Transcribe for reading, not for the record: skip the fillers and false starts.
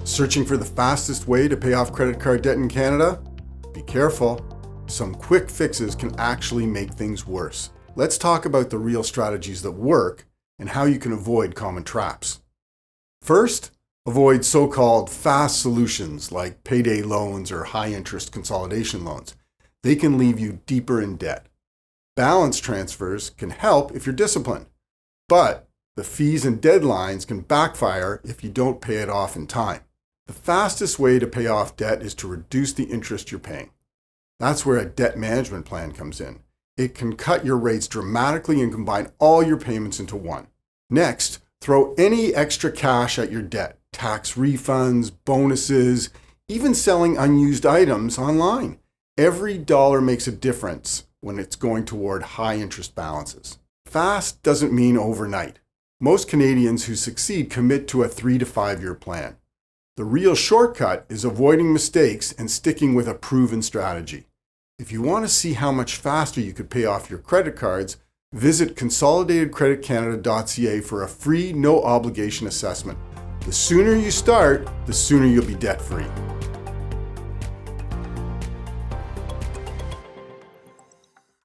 Searching for the fastest way to pay off credit card debt in Canada? Be careful. Some quick fixes can actually make things worse. Let's talk about the real strategies that work and how you can avoid common traps. First, avoid so-called fast solutions like payday loans or high-interest consolidation loans. They can leave you deeper in debt. Balance transfers can help if you're disciplined, but the fees and deadlines can backfire if you don't pay it off in time. The fastest way to pay off debt is to reduce the interest you're paying. That's where a debt management plan comes in. It can cut your rates dramatically and combine all your payments into one. Next, throw any extra cash at your debt, tax refunds, bonuses, even selling unused items online. Every dollar makes a difference when it's going toward high interest balances. Fast doesn't mean overnight. Most Canadians who succeed commit to a 3 to 5 year plan. The real shortcut is avoiding mistakes and sticking with a proven strategy. If you want to see how much faster you could pay off your credit cards, visit consolidатedcreditcanada.ca for a free, no obligation assessment. The sooner you start, the sooner you'll be debt-free.